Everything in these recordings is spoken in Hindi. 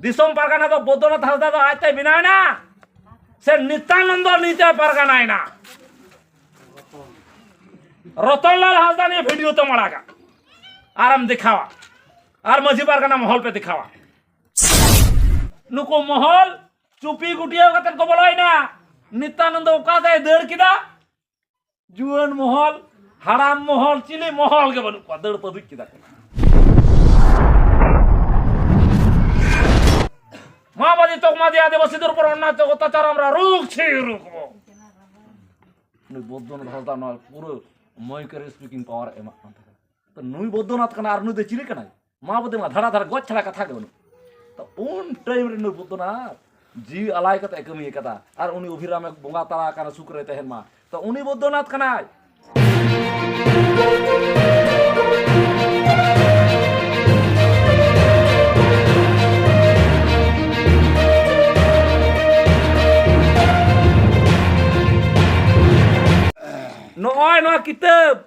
दिसोम पारगाना तो बौद्धनाथ हांसदा तो आजते बनायना से नित्यानंद नीचे पारगानायना रतनलाल हांसदा ने वीडियो तो मड़ागा आराम दिखावा और माझी पारगाना महल पे दिखावा नुको महल चुपी गुटिया कतन को बोलायना नित्यानंद उकाते दड़ किदा जुआन महल हाड़ाम महल चिली महल के बनु दड़ पदुक किदा माबादी तकमादी आदिवासीদের উপর অন্যায় অত্যাচার আমরা রুখছি রুখবো নুই বৌদ্ধনাথ হাসদা না পুরো ময়কের স্পিকিং পাওয়ার এমা তো নুই বৌদ্ধনাথ কানা আর নুই দে চিলি কানাই মাবাদি মা ধাড়া ধাড়া গছ ছাড়া কথা গবন তো উন টাইম রে নুই বৌদ্ধনাথ জি আলাই কাতে কামি কাদা আর উনি অভিরামে বঙ্গা তারা কানা শুক্রে তেহেন মা তো উনি বৌদ্ধনাথ কানাই नोय नो किताब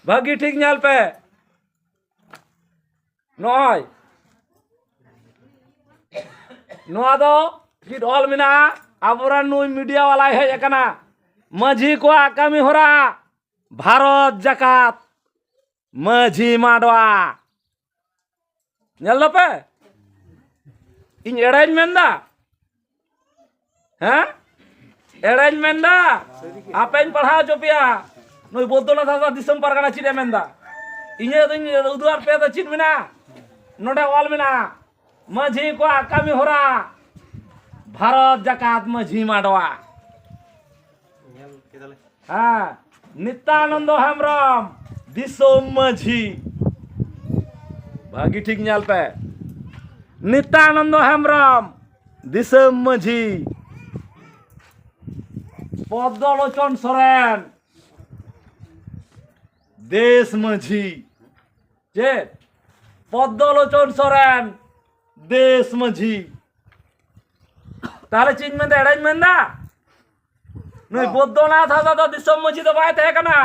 भागी ठीक नाल पे नोय नोआ दो फिर ऑल मिना आबोरान नुई मीडिया वाला है एकना माझी को आकामी होरा भारत जाकात माझी माडवा नेल पे इन एड़ाई मेंदा हैं एड़ाई मेंदा आपेन पढ़ा चोपिया नुई बौद्धनाथ हांसदा दिसोम पारगाना चिरे मेंदा इने तो उद्वार पे तो चिट मिना नोडे ऑल मिना माझी को आकामी होरा भारत जाकात माझी माडवा हाँ नित्यानंद हेम्ब्रम दिसोम माझी भागी ठीक नाल पे नित्यानंद हेम्ब्रम दिसोम माझी पद्मलोचन सोरेन देश माझी जे पद्मलोचन सोरेन देश माझी ताले चीज में एड़ाई मेंदा नुई बौद्धनाथ हांसदा तो दिसोम माझी तो बाय तहे कना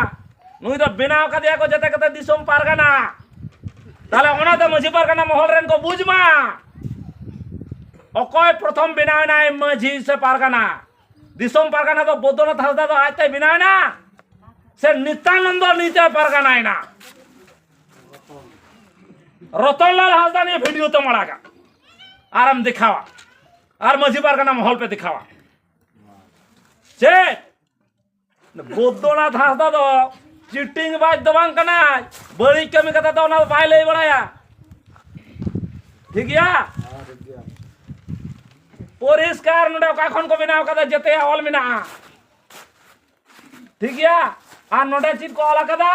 नुई तो बनाव कदिया को जते कते दिसोम पारगाना ताले ओना तो माझी पारगाना महल रेन को बुझमा अकय प्रथम बनाव नाय माझी से पारगाना दिसोम पारगाना तो बौद्धनाथ हांसदा तो आजते बनायना से नित्यानंद नीचे पारगानायना रतनलाल हांसदा ने वीडियो तो मड़ागा आराम दिखावा और माझी पारगाना महल पे दिखावा से बौद्धनाथ हांसदा तो चिटिंग बाज दो बांग कना बड़ी कमी कथा तो ना बाय लई बड़ाया ठीक या परिष्कार नोडे काखन को बनाव कदा जते ऑल मिना ठीक या आ नोडे चित को ऑल कदा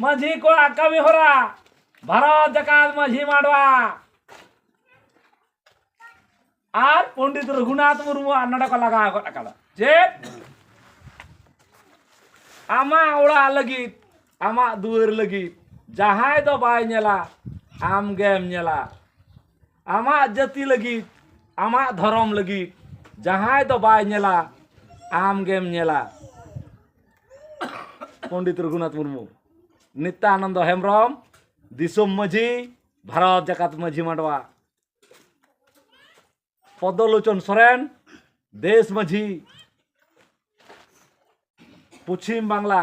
माझी को आकामी होरा भारत जाकात माझी माडवा आर पंडित रघुनाथ मुर्मू नोडे को लगा कदा जे आमा ओड़ा लगी आमा दुआर लगी जहाय दो बाय नेला आम गेम नेला आमा जाति लगी आमा धर्म लगी जहाय तो बाय नेला आम गेम नेला पंडित रघुनाथ मुर्मू नित्यानंद हेम्ब्रम दिसोम माझी भारत जाकात माझी माडवा पद्मलोचन सोरेन देश माझी पश्चिम बांगला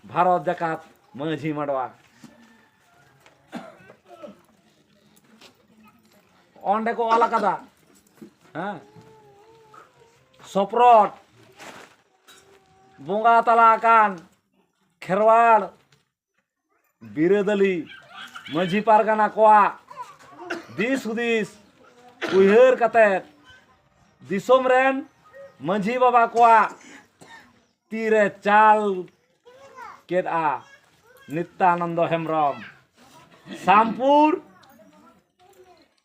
भारत जाकात माझी माडवा ओंडे को आला कदा हाँ सप्रट बोंगा तला कान खेरवाड़ बिरदली माझी पारगाना कोआ दिस हुदिस उयहर कते दिसोम रेन माझी बाबा कोआ तीरे चाल केदा नित्यानंद हेम्ब्रम सामपुर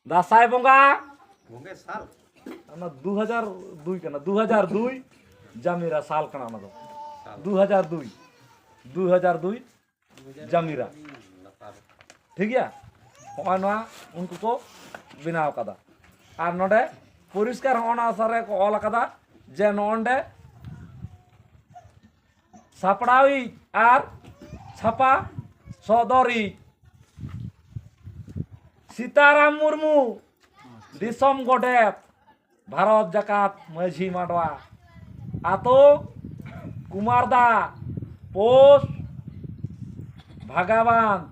दासाई बोंगा बोंगे साल ना 2002 कना 2002 जामीरा साल कना ना 2002 जामीरा ठीक है होना उनको को बनाव कदा और नोडे परिष्कार होना सारे को ऑल कदा जे नोंडे सापड़ावी और छापा सदरी सीताराम मुर्मू दिसम गोडेत भारत जाकात माझी माडवा आतो कुमारदा पोस्ट भागावान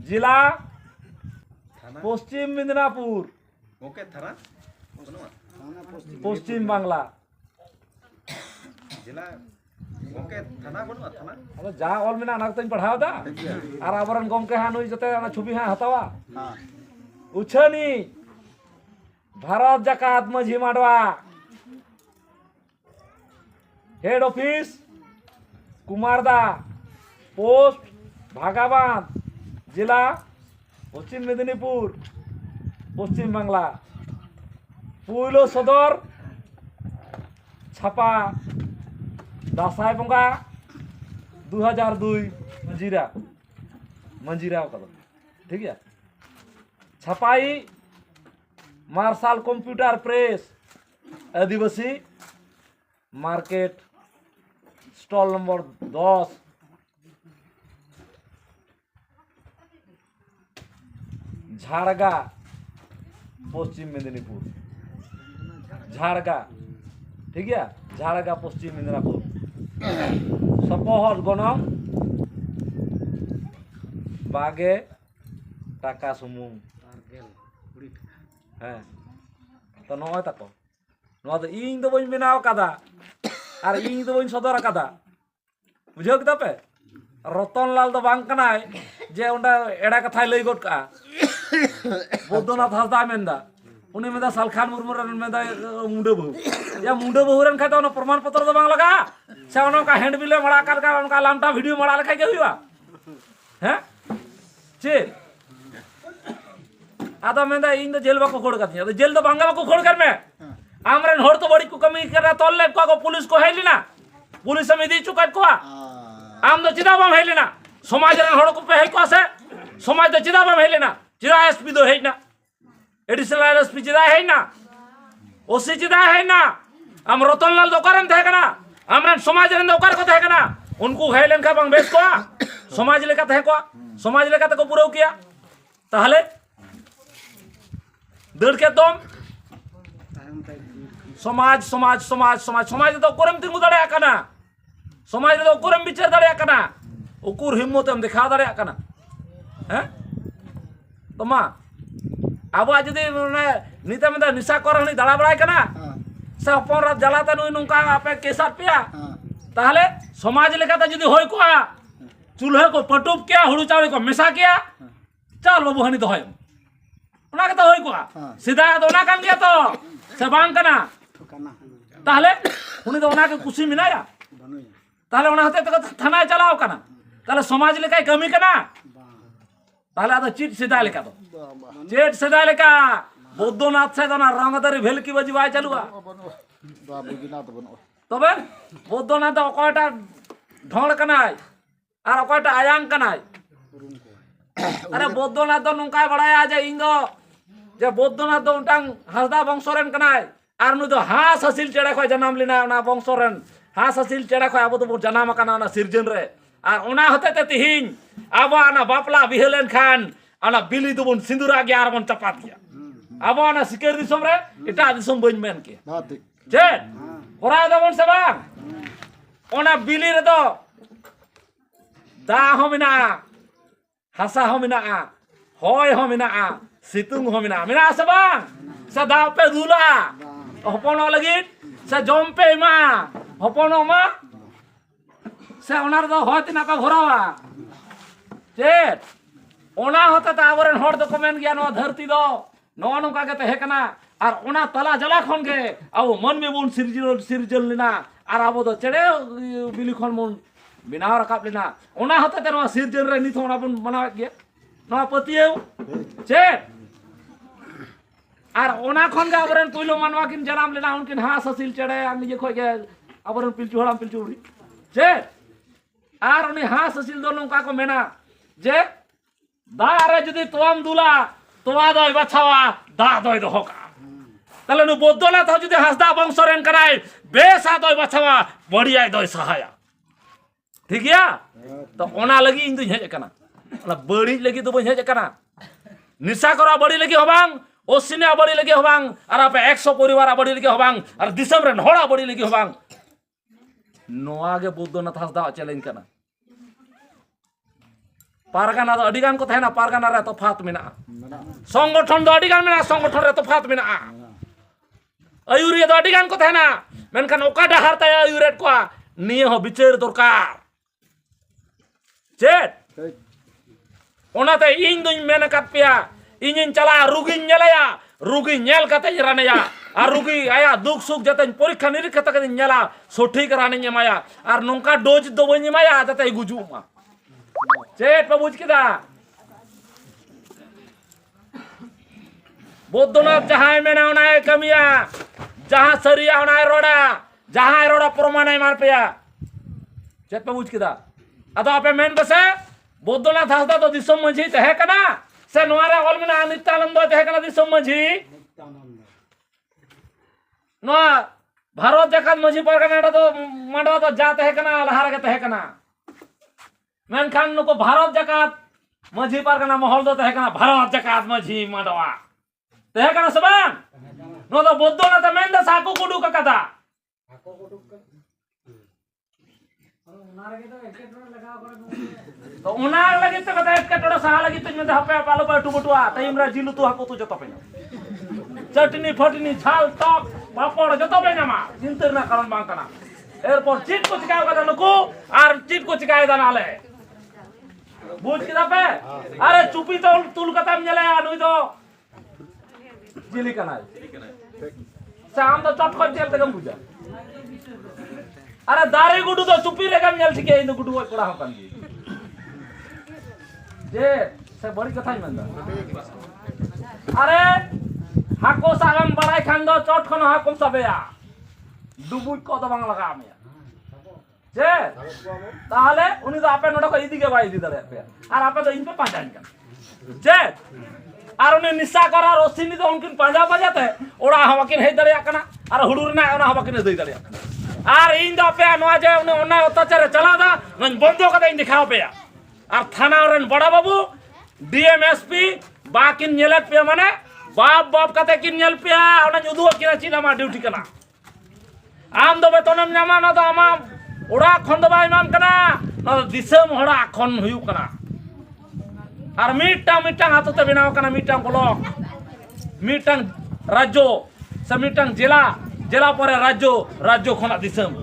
जिला पश्चिम मिदनापुर ओके थाना पश्चिम बांगला जिला ओके थाना बनुआ थाना अब जा ऑल में ना तक पढ़ाओ दा और आवरण गम के हानुई जते ना छवि हां हतावा उछनी भारत जाकात माझी माडवा हेड ऑफिस कुमारदा पोस्ट भागाबान जिला पश्चिम मेदिनीपुर पश्चिम बांगला पुइलो सदर छापा दासाई बंगा 2002 मंजीरा ठीक है छपाई मार्शल कंप्यूटर प्रेस आदिवासी मार्केट स्टॉल नंबर 10 झाड़गा पश्चिम मेदिनीपुर झाड़गा ठीक है झाड़गा पश्चिम मेदिनीपुर सपहर गणम बागे टाका सुमुंग हाँ तो नय तको नवा तो इन तो बई बनाव कादा और इन तो बई सदर कादा बुझो किदा पे रतन लाल तो बांग कनाय जे उंडा एड़ा कथाय लई गोट का बोधनाथ हसदा मेंदा उनी मेंदा सालखान मुर्मू रन मेंदा मुंडे बहु या मुंडे बहु रन खाय तो प्रमाण पत्र तो बांग लगा से उन का हैंड बिल मड़ा कर का उनका लामटा वीडियो मड़ा लखाय के हुआ हैं चे आदा मेंदा इन तो जेल बाको खोड़ करती है जेल तो बांगा बाको खोड़ कर में आमरन होड़ तो बड़ी को कमी कर तोल ले को पुलिस को है लेना पुलिस समिति चुकत को आम तो चिदा बम है लेना समाज रन होड़ को पे है को से समाज तो चिदा बम है लेना चिदा एसपी तो है ना एडिशनल एसपी चिदा है ना ओसी चिदा है ना आम रतन लाल दो करन थे कना आमरन समाज रन दो कर को थे कना उनको है लेन का बंग बेस को समाज लेका थे को समाज लेका को पूरा किया ताहले दड़ के दम समाज समाज समाज समाज समाज तो कोरम तिंगु दड़े कना समाज तो कोरम विचार दड़े कना उकुर हिम्मत हम दिखा दड़े कना हैं तो मा अब आज जदी नीता में निशा करहनी दड़ा बड़ाय कना से अपन रात जलाता नुई नुका आपे केसार पिया ताहले समाज लेका जदी होय को चूल्हे को पटुप किया हुड़ू चावल को मिसा किया चल बाबू हनी तो होय उना के तो होय को सीधा तो ना कान गया तो से बांग कना ताहले उनी तो उना के कुछ मिनाया ताहले उना हते तो थाना चलाओ कना ताहले समाज लेका कमी कना ताहले आदा चिट सीधा लेका तो चिट सीधा लेका बौद्धनाथ से तो ना रंगदारी भेल की बजीवाय चलुआ तबे बौद्धनाथ तो कयटा ढोल कनाय और कयटा आयांग कनाय अरे बौद्धनाथ तो नुकाय बड़ाया जे इंगो जे बौद्धनाथ तो उंटांग हसदा वंशरेन कनाय और नु तो हास हसिल चेड़ा खय जन्म लेना ना वंशरेन हास हसिल चेड़ा खय अब तो जन्म कना ना सिरजन रे और उना होते ते तिहिन अब ना बापला बिहलेन खान अना बिली तो बन सिंदूरा के आर बन चपा दिया अब ना सिकर दिसम रे एटा दिसम बन मेन के जे कोरा दबन से बांग ओना बिली रे तो दा हो मिना हसा हो मिना होय हो मिना सितुंग हो मिना मिना से बांग से दाव पे दुला हपनो लगी से जम पे मा हपनो मा से ओनार दो होत ना का घोरावा चेत ओना होता ता आवरन होड़ दो कमेंट गया नो धरती दो नो नो का के हे कना और ओना तला जला खन के अब मन में बुन सिरजल लेना और अब तो चेड़े बिली खन मुन बिना रकाब लेना ओना होता ते नो सिरजल रे निथो ओना बुन बना गया नो पतियो चेत और ओना खन के आवरन पुइलो मानवा किन जनाम लेना उनकिन हास हसिल चेड़े आन ये खोय के आवरन पिलचू हड़ाम पिलचू उड़ी चेत और उनी हास हसिल दो नुका को मेना जे दा रे जदी तोम दुला तोवा दय बछावा दा दय दो होका तले नु बोदला था जदी हसदा वंशरेन कराय बेसा दय बछावा बढ़िया दय सहाया ठीक है तो ओना लगी इन दु हेज कना ओना बड़ी लगी तो बहेज कना निशा करा बड़ी लगी हबांग ओसिनिया बड़ी लगी हबांग और आप 100 परिवार बड़ी लगी हबांग और दिसम रे हड़ा बड़ी लगी हबांग नोआ गे बुद्धनाथ हांसदा चैलेंज करना पारगाना दो अडिगान को तहना पारगाना रे तफात मेना संगठन दो अडिगान मेना संगठन रे तफात मेना आयुरिया दो अडिगान को तहना मेनखान ओका डाहार ताय आयुरेट को निये हो बिचार दरकार चेत ओनाते इन दुई मेन काट पिया इन चला रुगी नेलया रुगी नेल कते रानेया और रुगी आया दुख सुख जते परीक्षा निरीक्षा तक नेला सठिक राने एमाया और नोंका डोज दो बनी एमाया जते गुजुमा चेत पे बुझ केदा बुद्धनाथ जहां मेना ओनाय कमिया जहां सरिया ओनाय रोड़ा प्रमाण मार पिया चेत पे बुझ केदा अदो आपे मेन बसे बुद्धनाथ हांसदा तो दिसम माझी तहे कना से नोरे ऑल मेना नित्यानंद तहे कना दिसम माझी नो भारत जकात माझी परगना तो मांडवा तो जा तहे कना लहार के तहे कना मेनखान नुको भारत जकात माझी परगना महल दो तहे कना भारत जकात माझी मांडवा तहे कना सबन नो तो बुद्धनाथ मेन द साकु कुडू का कदा तो उनार लगी तो कदा एक टोड़ा सहा लगी तो में हपे पालो पर टुबटुआ टाइम रा जिलु तु हाको तु जतो पे चटनी फटनी छाल टक पापड़ जतो पे नमा चिंता ना कारण बांग कना एरपर चिट को चिकाव कदा नुको और चिट को चिकाय दानाले बुझ किदा पे अरे चुपी तो तुल कतम जले नुई तो जिली कना शाम तो चट को तेल तक बुझा अरे दारे गुडू तो चुपी रे कम जल ठीक है इन गुडू कोड़ा हम जे से बड़ी कथा ही मंदा अरे हाको सागम बड़ाई खान दो चट खन हाको सबेया दुबुई को तो बांग लगा में जे ताहले उनी तो आपे नडो को इदी के बाई दी दरे पे और आपे तो इन पे पांचान कर जे और उनी निशा करा रोसिनी तो उनकिन पांजा बजाते ओड़ा हवाकिन हे दरे कना और हुडुर ना ओना हवाकिन दई दरे और इन दो पे नवा जे उनी ओना अत्याचार चला दा मन बंदो कदे इन दिखाओ पे और थाना और बड़ा बाबू डीएमएसपी बाकिन नेलत पे माने बाप बाप कते किन नेल पे ओना जुदु किना चिना मा ड्यूटी कना आम दो बेतनम नामा न तो आमा ओड़ा खन दो बाई मान कना न दिसम होड़ा खन हुयु कना और मिटांग हाथ ते बनाव कना मिटांग ब्लॉक मिटांग राज्य से मिटांग जिला पर राज्य खना दिसम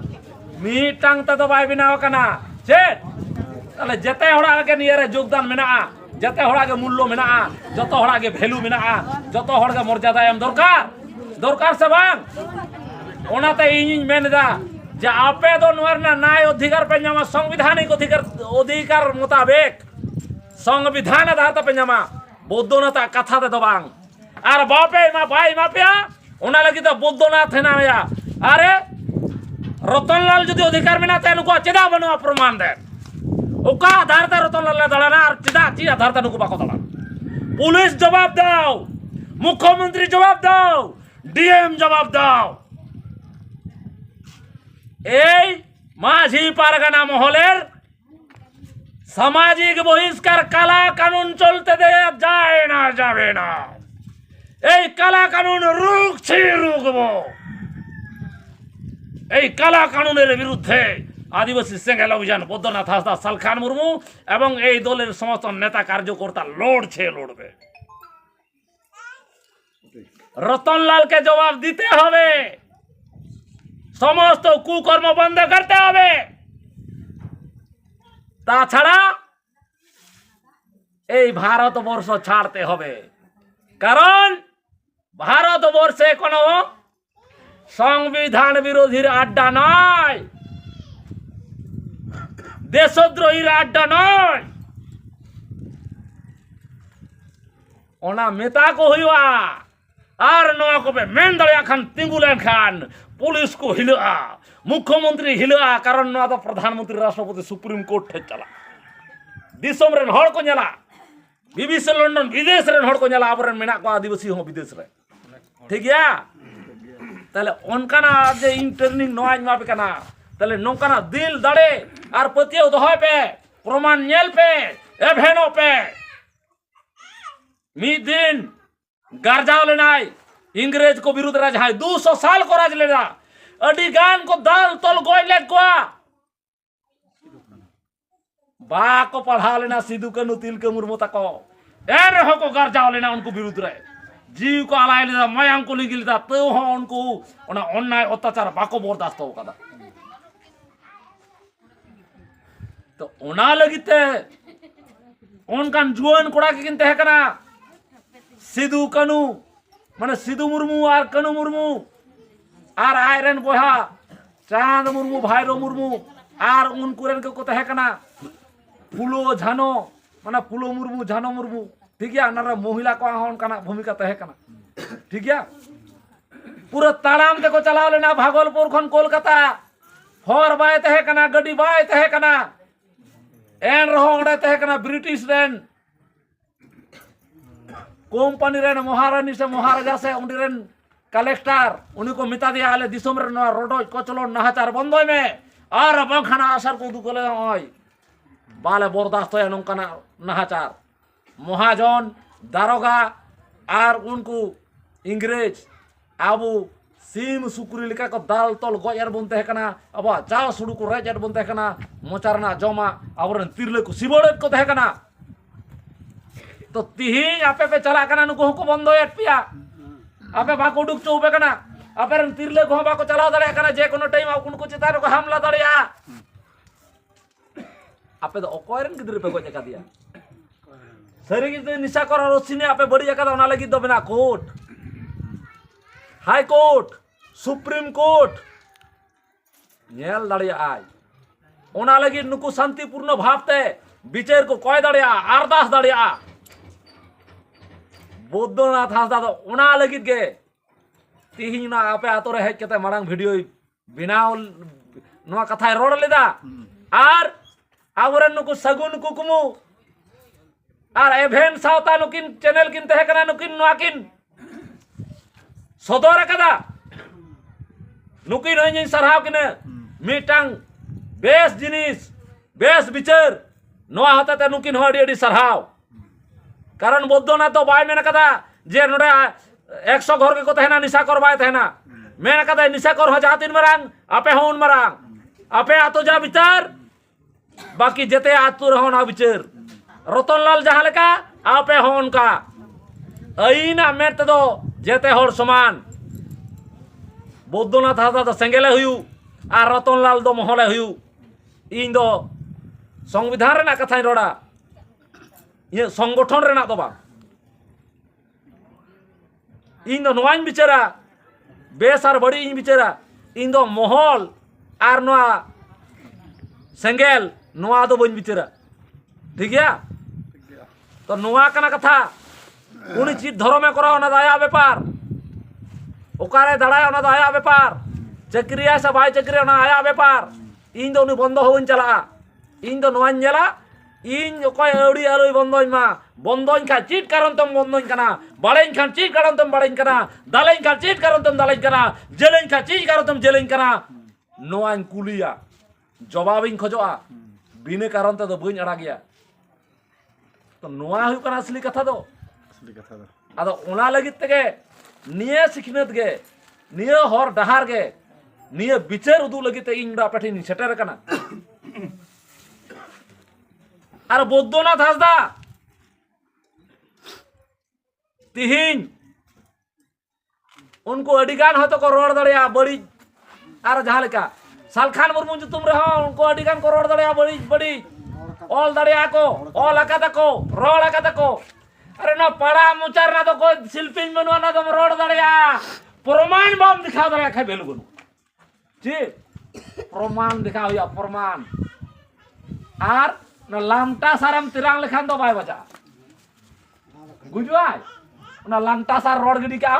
मिटांग ते तो बाई बनाव कना चेत ताले जते होड़ा के नियर योगदान मेना जते होड़ा के मूल्य मेना जतो होड़ा के वैल्यू मेना जतो होड़ा के मर्यादा एम दरकार से बांग ओनाते इन मेनदा जे आपे दो नोरना न्याय अधिकार पे न्यामा संवैधानिक अधिकार मुताबिक संविधान आधार पे न्यामा बुद्धनाथ कथा दे दो बांग और बापे मा भाई मापिया ओना लगी तो बुद्धनाथ हेना या अरे रतनलाल जदि अधिकार मेना ते नुको चेदा बनवा प्रमाण दे ओका आधार ते रतनलाल दलाना और चेदा ची आधार ते नुको बाको दला पुलिस जवाब दाओ मुख्यमंत्री जवाब दाओ डीएम जवाब दाओ এই মাঝি পারগানা মহলের সামাজিক বহিষ্কার কালা কানুন চলতে দেয়া যায় না যাবে না এই কালা কানুন রুখছি রুখবো এই কালা কানুনের বিরুদ্ধে আদিবাসী সেঙ্গেল অভিযান বুদ্ধনাথ হাঁসদা সালখান মুর্মু এবং এই দলের সমস্ত নেতা কার্যকর্তা লড়বে রতনলালকে জবাব দিতে হবে समस्त कुकर्म बंद करते হবে তাছাড়া এই ভারতবর্ষ ছাড়তে হবে কারণ ভারতবর্ষে কোনো সংবিধান বিরোধীর আড্ডা নয় দেশদ্রোহীর আড্ডা নয় ওনা মেতা কো হইয়া আর নয়া কবে মেন দলিয়া খান তিঙ্গুলেন খান पुलिस को हिला मुख्यमंत्री हिला कारण ना तो प्रधानमंत्री राष्ट्रपति सुप्रीम कोर्ट ठे चला दिसम रेन हड़ को नेला बीबीसी लंडन विदेश रेन हड़ को नेला आबरेन मेना को आदिवासी हो विदेश रे ठीक गया ताले ओनकाना जे इंटरनिंग नोआज मापे कना ताले नोकाना दिल दाड़े और पतियो दोहय पे प्रमाण नेल पे एभेनो पे ᱢᱤᱫ ᱫᱤᱱ ᱜᱟᱨᱡᱟᱣ ᱞᱮᱱᱟᱭ ᱤᱝᱨᱮᱡᱽ ᱠᱚ ᱵᱤᱨᱩᱫᱽ ᱨᱮ ᱡᱟᱦᱟᱸᱭ 200 ᱥᱟᱞ ᱠᱚ ᱨᱟᱡᱽ ᱞᱮᱫᱟ ᱟᱹᱰᱤ ᱜᱟᱱ ᱠᱚ ᱫᱟᱞ ᱛᱚᱞ ᱜᱚᱡ ᱞᱮᱫ ᱠᱚᱣᱟ बाको पढ़ा लेना सिद्धू कानू तिलका मुर्मू तको एर हो को गार्जाव लेना उनको विरुद्ध रे जीव को आलाय लेदा मायांग को लिगिल दा तो हो उनको ओना अन्याय अत्याचार बाको बर्दाश्त हो कदा तो ओना लगिते उनकान जुआन कोड़ा के किन तहे कना सिद्धू कानू माने सिद्धू मुर्मू और कानू मुर्मू और आयरन बोहा चांद मुर्मू भाईरो मुर्मू और उनको रेन को तहे कना फुलो झानो माना फुलो मुर्मू झानो मुर्मू ठीक है ना महिला को होनकाना भूमिका तहे कना ठीक है पूरा ताड़ाम ते को चलाव लेना भागलपुर खन कोलकाता हर बाय तहे कना गड्डी बाय तहे कना एन रहोंगड़े तहे कना ब्रिटिश रेन कंपनी रेन महारानी से महाराजा से उन्हीं रेन कलेक्टर उन्हीं को मिता दिया आले दिसोम रे रोडो कोचलो नाहचार बंदोय में और बंखाना असर को दुकले होय बाले बर्दाश्त है नौकाना नाहचार महाजन दारोगा और उनको इंग्रेज आबू सीम सुकुरी लिका को दाल तल गयर बनते है कना अब चाव सुडू को रेजर बनते है कना मोचारना जमा आवरन तिरले को सिबोड़त को तहे कना तो तिहिं आपे पे चला कना नुको को बंदो एट पिया आपे बाको डुक चौबे कना आपे रन तिरले को बाको चलाव दड़े कना जे कोनो टाइम उनको चितार को हमला दड़िया आपे तो ओकोयरन गिद्र पे गोज का दिया सरी गिद्र निशा कर रसिने आपे बड़ी जका ओना लगी दो बिना court high court supreme court नेल दड़िया आय ओना लगी नुकु शांतिपूर्ण भावते विचार को कय दड़िया अरदास दड़िया बौद्धनाथ हासदा तो ओना लगी गे तिहिं ना आपे आतो रे हेज कते मांग वीडियो बिनाव नोआ कथाय रोड लेदा आर आवरन नुकु सगुन कुकुमु और एभेन सावता नुकिन चैनल किन तहे कना नुकिन नोकिन सदर कदा नुकिन होइन सरहाव किने मिटांग बेस जिनिस बेस विचार नोआ होता ते नुकिन हो अडी सरहाव कारण बौद्धनाथ तो बाय मेन कदा जे नोडे 100 घर के को तहेना निशा करबाय तहेना मेन कदा निशा कर हो जातिन मरांग आपे होन मरांग आपे आतो जा विचार बाकी जेते आतु रहोना विचार रतनलाल जहाँ लेका आपे होन का अईना मेट दो जेते होर समान बौद्धनाथ हासदा दो सेंगेले हुयु और रतनलाल दो महले हुयु इन दो संविधान रेना कथाई रोड़ा ये संगठन रेना दो बा इन दो नोआइन बिचारा बेस और बड़ी इन बिचारा इन दो महल और नोआ सेंगेल नोआ दो बन बिचारा ठीक है तो नोआ कना कथा उनी चीज धर्मे करा ओना दाया व्यापार ओकारे दड़ाया ओना दाया व्यापार चक्रिया से भाई चक्रिया ओना आया व्यापार इन दो उनी बंद होवन चला इन दो नोआन जला इन ओकय अउडी आलोय बंदोय मा बंदोय खा चीट कारण तुम बंदोय कना बाळेन खान चीट कारण तुम बाळेन कना दालेन खान चीट कारण तुम दालेन कना जेलेन खा चीट कारण तुम जेलेन कना नोआन कुलिया जवाबिन खोजोआ बिने कारण ते दो बइन अड़ा गया तो नोआ हुई कना असली कथा दो आदो ओना लगित तेगे निये सिखनत गे निये हर डहार गे निये विचार उदु लगित इन आपे नि सेटर कना और बौद्धनाथ हासदा तिहिं उनको अडिगान हतो को रोड दड़िया बड़ी और जहाँ लेका सालखान मुर्मू जो तुम रहो उनको अडिगान को रोड दड़िया बड़ी बड़ी ऑल दड़िया को ऑल अकादा को रोड अकादा को अरे ना पड़ा मुचार ना तो कोई शिल्पी बनवा ना तुम रोड दड़िया प्रमाण बम दिखा दड़िया खाई बेलु गुनु जी प्रमाण दिखा हुआ प्रमाण आर ना लामटा सारम तिरांग लेखान तो बाय बचा गुजवाय ना लामटा सार रोड गिडी का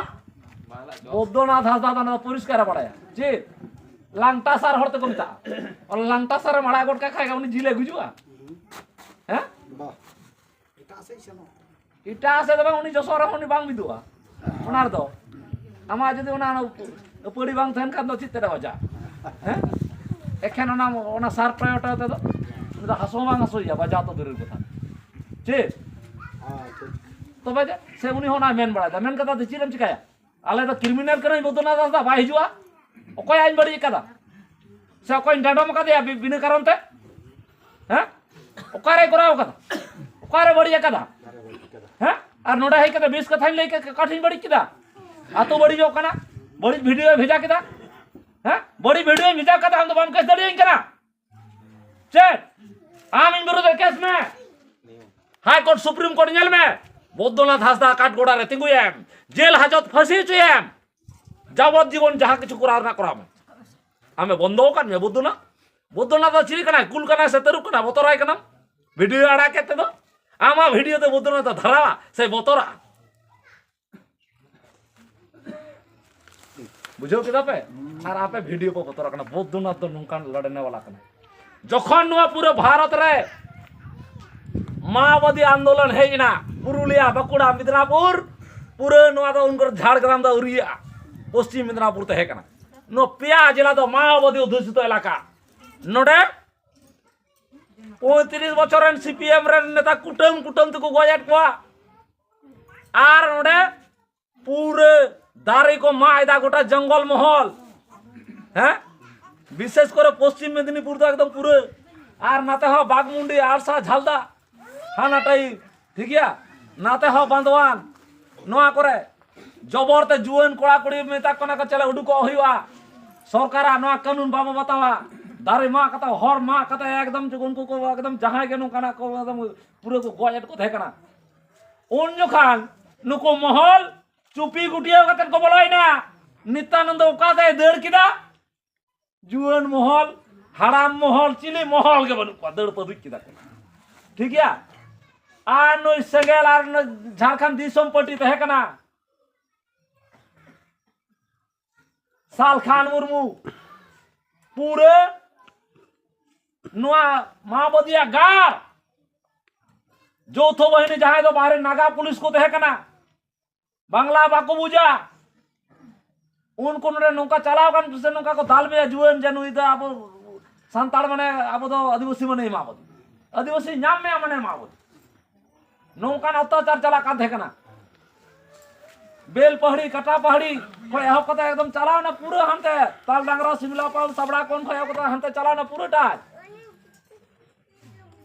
बौद्धनाथ हासदा ना परिष्कार पड़ाया जी लांगटा सार हरते को मिता और लांगटा सार माड़ा गोट का खाएगा उनी जिले गुजुआ हैं इटा से तो उनी जसोर उनी बांग बिदुआ ओनार दो आमा जदि ओना पड़ी बांग थेन खान दो चित्ते बजा हैं एखेन ओना सार प्रयोटा ते दो हसो बांग हसोया बजा तो दूर कथा जी तब से उनी होना मेन बड़ा मेन कथा तो चीम चिकाया आले तो क्रिमिनल कना बद्रीनाथ हांसदा बाय हिजुआ अकय आइन बड़ी कदा से अकय डांडम कदे बिना कारण ते हैं ओकारे कराव कदा ओकारे बड़ी कदा हैं और नोडा है कदा 20 कथा लई के काठिन बड़ी किदा आतो बड़ी जो कना बड़ी वीडियो भेजा किदा हैं बड़ी वीडियो भेजा कदा हम तो बम केस दड़ी कना चेक आम इन विरुद्ध केस में high court supreme court jail में बद्रीनाथ हांसदा काठगोड़ा रे तिंगु एम जेल हाजत फांसी चुएम जावत जीवन जहां किछु करा ना करा में आमे बंदो कान में बद्रीनाथ चिरी कना कुल कना से तरुक कना बतराय कना वीडियो आड़ा केते दो आमा वीडियो ते बद्रीनाथ धरा से बतरा बुझो किदा पे और आपे वीडियो को बतरा कना बद्रीनाथ तो नोंकान लड़ने वाला कना जखन नुआ पूरे भारत रे माओवादी आंदोलन हेजना पुरुलिया बाकुड़ा मिदनापुर पूरे नुआ तो उनकर झाड़ग्राम दा उरिया पश्चिम मिदनापुर ते हेकना नो पिया जिला तो माओवादी अध्युषित इलाका नोडे 35 बछर सीपीएम रे नेता कुटुम को गजाट को आर नोडे पूरे दारे को मायदा गोटा जंगल महल हैं विशेष करे पश्चिम मेदिनीपुर तो एकदम पूरे आर नाते हो बागमुंडी आरसा झालदा हाँ नाटाई ठीक है नाते हो बांधवान नोआ करे जबरते जुएन कोड़ा कोड़ी मेता कोना का चले उडुको हुआ सरकार नोआ कानून बाबा बतावा दारे मा कता हर मा कता एकदम उनको को एकदम जहां के नोकाना को एकदम पूरे को गजाट को थेकना उन जोखान नुको महल चुपी गुटिया कतन को बोलाई ना नित्यानंद ओकाते देड़ किदा जुएन महल हराम महल चिली महल के बनु दड़ पदुक किदा ठीक है आर नो सेगेल आर नो झारखंड दिसम पट्टी तहे कना साल खान मुर्मू पूरे नुआ माओवादिया गार जो थो बहिनी जहां तो बाहर नागा पुलिस को तहे कना बांग्ला बाको बुझा उनको नौका चलाओ कान से नौका को दाल में जुएन जनु इदा अब संताल माने अब तो आदिवासी माने माओवादी आदिवासी नाम में माने माओवादी नौका अत्याचार चला का देखना बेल पहाड़ी कटा पहाड़ी कोई हो कता एकदम चलाओ ना पूरे हनते ताल डांगरा सिमला पाल सबड़ा कोन खोय कता हनते चलाओ ना पूरे टाज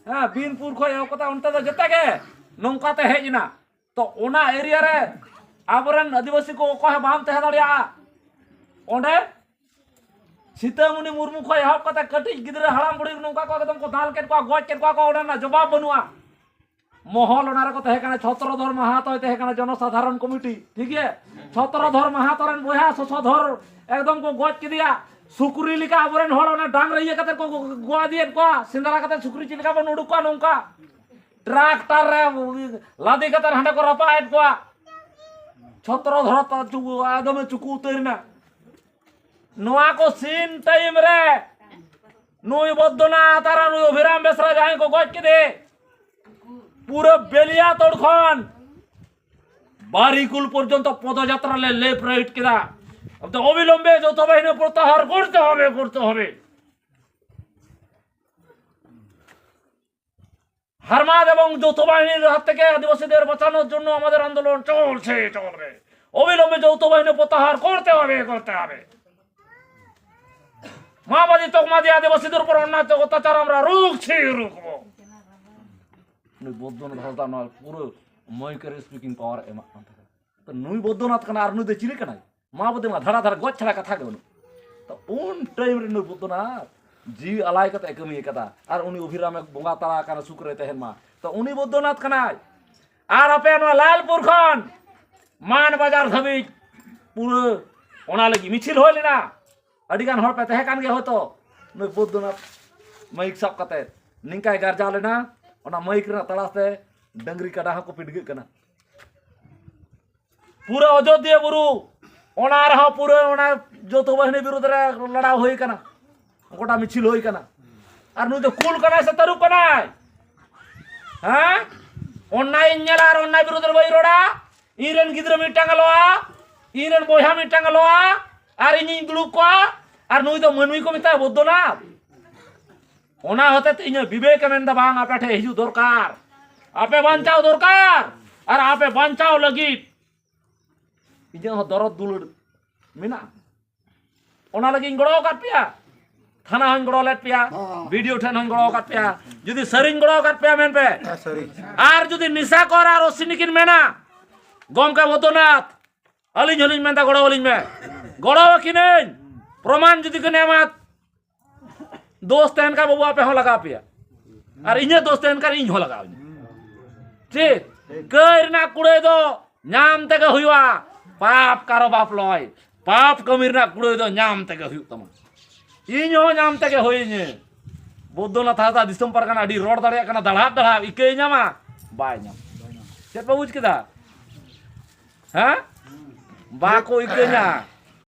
हां बीनपुर खोय कता उनते तो जते के नौका ते हेजना तो ओना एरिया रे आबरन आदिवासी को कहे बाम तहे दड़िया ओंडे सीतामुनि मुर्मू खोय हो कता कटी गिदरे हराम बुड़ी नौका को एकदम को दाल के को गज के को ओना ना जवाब बनुआ महल ओनारे को तहे छत्रधर महातो तहे जनसाधारण कमिटी ठीक है छत्रधर महातोरन बया शशधर एकदम को गज के दिया सुकुरी लिका आबरन हड़ ओना डांग रही कते को गोआ दिए को सिंदरा कते सुकुरी चिलका बन उडुक को नौका ट्रैक्टर रे लादी कते हंडे को रपाएट को छत्रधर त चुकु आदम चुकु उतरना नोआ को सीन टाइम रे नुई बद्दना तारा नुई अभिराम बेसरा जाए को गज के दे पूरे बेलिया तोड़खन बारिकुल पर्यंत पदयात्रा ले लेफ्ट राइट किदा अब तो अविलंबे जो तो बाहिनी प्रत्याहार करते হবে হারমাদ এবং যৌথ বাহিনীর হাত থেকে আদিবাসীদের বাঁচানোর জন্য আমাদের আন্দোলন চলবে অবিলম্বে যৌথ বাহিনী প্রত্যাহার করতে হবে মাওবাদী তকমা দিয়ে আদিবাসীদের উপর অন্যায় অত্যাচার আমরা রুখবো नुई बद्रीनाथ हांसदा ना पूरे मयकर स्पीकिंग पावर एमा तो नुई बद्रीनाथ कना आर नुई दे चिली कना माओवादी मा धड़ा धड़ा गज छड़ा कथा गनु तो उन टाइम रे नुई बद्रीनाथ जी अलाय कते कमी कदा आर उनी अभिराम बंगा ताला कना सुकरे तहन मा तो उनी बद्रीनाथ कना आर अपे नो लालपुर खन मान बाजार धबी पूरे ओना लगी मिছিল होलिना अडिगान हर पे तहे कान गे होतो नुई बद्रीनाथ माइक सब कते निंकाय गारजा लेना ओना माइक रे तलाते डंगरी काडा को पिडगे कना पूरा अयोध्या बुरु ओना रहा पूरे ओना जो तो बहनी विरुद्ध रे लड़ा होई कना गोटा मिছিল होई कना आर नु तो कुल कना से तरु कना हां ओना इन्नेला आर ओना विरुद्ध रे बई रोडा इरेन गिद्र मिटांग लोआ इरेन बोया मिटांग लोआ आर इनी दुलु को आर नु तो मनुई को मिता बद्दना ओना होते इन विवेक मेंदा बांग आपे हिजू दरकार आपे बांचाओ दरकार Ar ape bancau lagi. Inyong dorot dulu mina. Ona lagi ngoro kat pia. Thana hon ngoro let pia. Video than hon ngoro kat pia. Judi sering ngoro kat pia men pe. Ar judi nisa kor ar osinikin mena. Gomka bodonat. Alin alin menta goro alin me. Goro kinen. Proman judi kene amat. दोस्त तहन का बबुआ पे हो लगा पिया और इन्हें दोस्त तहन का इन हो लगा ठीक कर ना कुड़े दो नाम तक हुआ पाप करो बाप लॉय पाप कमीर ना कुड़े दो नाम तक हुई तम इन हो नाम तक हुई ने बुद्धो ना था दिसम पर कना डी रोड दड़े कना दड़ा इके न्यामा बाय न्याम चेत बाबूज किदा हां बाको इके न्या